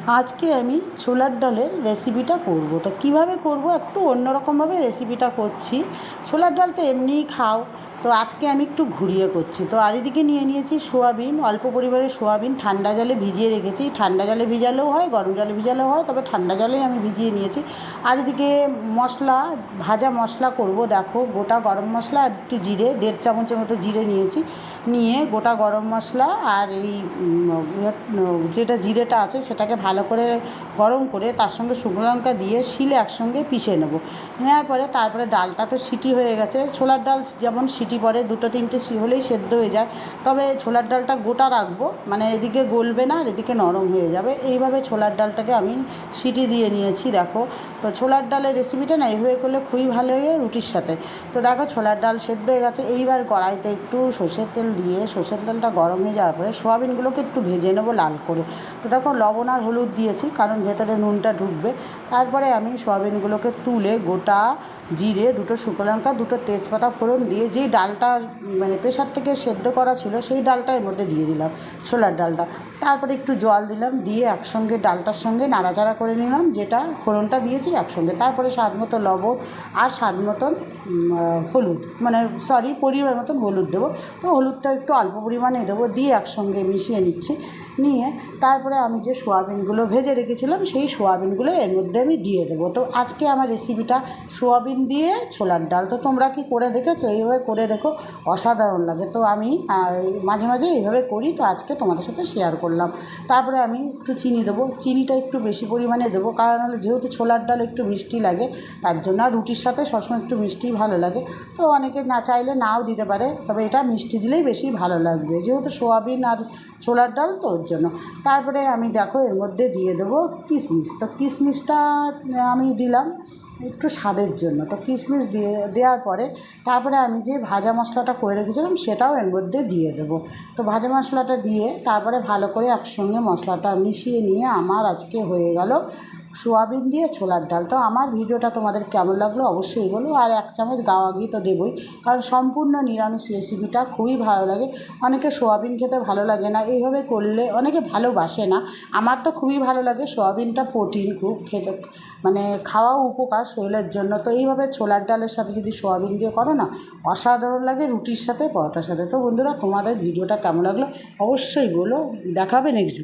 আজকে আমি ছোলার ডালের রেসিপিটা করব। তো কীভাবে করব, একটু অন্যরকমভাবে রেসিপিটা করছি। ছোলার ডাল তো এমনিই খাও, তো আজকে আমি একটু ঘুরিয়ে করছি। তো আর এদিকে নিয়ে নিয়েছি সোয়াবিন, অল্প পরিমাণে সোয়াবিন ঠান্ডা জলে ভিজিয়ে রেখেছি। ঠান্ডা জলে ভিজালেও হয়, গরম জলে ভিজালেও হয়, তবে ঠান্ডা জলেই আমি ভিজিয়ে নিয়েছি। আর এদিকে মশলা, ভাজা মশলা করব। দেখো, গোটা গরম মশলা আর একটু জিরে, 1.5 চামচের মতো জিরে নিয়েছি। নিয়ে গোটা গরম মশলা আর এই যেটা জিরেটা আছে সেটাকে ভালো করে গরম করে তার সঙ্গে শুকনো লঙ্কা দিয়ে শিলে একসঙ্গে পিষে নেব। নেওয়ার পরে তারপরে ডালটা তো সিটি হয়ে গেছে। ছোলার ডাল যেমন সিটি পড়ে 2-3টে হলেই সেদ্ধ হয়ে যায়, তবে ছোলার ডালটা গোটা রাখবো, মানে এদিকে গলবে না আর এদিকে নরম হয়ে যাবে। এইভাবে ছোলার ডালটাকে আমি সিটি দিয়ে নিয়েছি। দেখো, তো ছোলার ডালের রেসিপিটা না এইভাবে করলে খুবই ভালো লাগে রুটির সাথে। তো দেখো, ছোলার ডাল সেদ্ধ হয়ে গেছে। এইবার কড়াইতে একটু সর্ষের তেল দিয়ে সর্ষের তেলটা গরম হয়ে যাওয়ার পরে সোয়াবিনগুলোকে একটু ভেজে নেবো লাল করে। তো দেখো, লবণ আর হলুদ দিয়েছি কারণ ভেতরে নুনটা ঢুকবে। তারপরে আমি সোয়াবিনগুলোকে তুলে গোটা জিরে, 2টো শুকনো লঙ্কা, 2টো তেজপাতা ফোড়ন দিয়ে যেই ডালটা মানে প্রেশার থেকে সেদ্ধ করা ছিল সেই ডালটা এর মধ্যে দিয়ে দিলাম, ছোলার ডালটা। তারপরে একটু জল দিলাম, দিয়ে একসঙ্গে ডালটার সঙ্গে নাড়াচাড়া করে নিলাম, যেটা ফোড়নটা দিয়েছি একসঙ্গে। তারপরে স্বাদ মতো লবণ আর স্বাদ মতন হলুদ, মানে পরিমাণ মতন হলুদ দেবো। তো হলুদটা একটু অল্প পরিমাণে দেবো, দিয়ে একসঙ্গে মিশিয়ে নিচ্ছি। নিয়ে তারপরে আমি যে সোয়াবিনগুলো ভেজে রেখেছিলাম সেই সোয়াবিনগুলো এর মধ্যে আমি দিয়ে দেবো। তো আজকে আমার রেসিপিটা সোয়াবিন দিয়ে ছোলার ডাল। তো তোমরা কি করে দেখেছো? এইভাবে করে দেখো, অসাধারণ লাগে। তো আমি মাঝে মাঝে এইভাবে করি, তো আজকে তোমাদের সাথে শেয়ার করলাম। তারপরে আমি একটু চিনি দেবো, চিনিটা একটু বেশি পরিমাণে দেবো, কারণ হলো যেহেতু ছোলার ডাল একটু মিষ্টি লাগে তার জন্য। আর রুটির সাথে সবসময় একটু মিষ্টি ভালো লাগে। তো অনেকে না চাইলে নাও দিতে পারে, তবে এটা মিষ্টি দিলেই বেশি ভালো লাগবে, যেহেতু সোয়াবিন আর ছোলার ডাল তো ওর জন্য। তারপরে আমি দেখো এর মধ্যে দিয়ে দেবো কিশমিশ। তো কিশমিশটা আমি দিলাম একটু স্বাদের জন্য। তো কিশমিশ দেওয়ার পরে তারপরে আমি যে ভাজা মশলাটা করে রেখেছিলাম সেটাও এর মধ্যে দিয়ে দেবো। তো ভাজা মশলাটা দিয়ে তারপরে ভালো করে একসঙ্গে মশলাটা মিশিয়ে নিয়ে আমার আজকে হয়ে গেল সোয়াবিন দিয়ে ছোলার ডাল। তো আমার ভিডিওটা তোমাদের কেমন লাগলো অবশ্যই বলো। আর 1 চামচ গাওয়া ঘি তো দেবই, কারণ সম্পূর্ণ নিরামিষ রেসিপিটা খুবই ভালো লাগে। অনেকে সোয়াবিন খেতে ভালো লাগে না, এইভাবে করলে অনেকে ভালোবাসে না। আমার তো খুবই ভালো লাগে, সোয়াবিনটা প্রোটিন খুব, খেতে মানে খাওয়াও উপকার শরীরের জন্য। তো এইভাবে ছোলার ডালের সাথে যদি সোয়াবিন দিয়ে করো না, অসাধারণ লাগে রুটির সাথে, পরোটার সাথে। তো বন্ধুরা, তোমাদের ভিডিওটা কেমন লাগলো অবশ্যই বলো। দেখা হবে নেক্সট।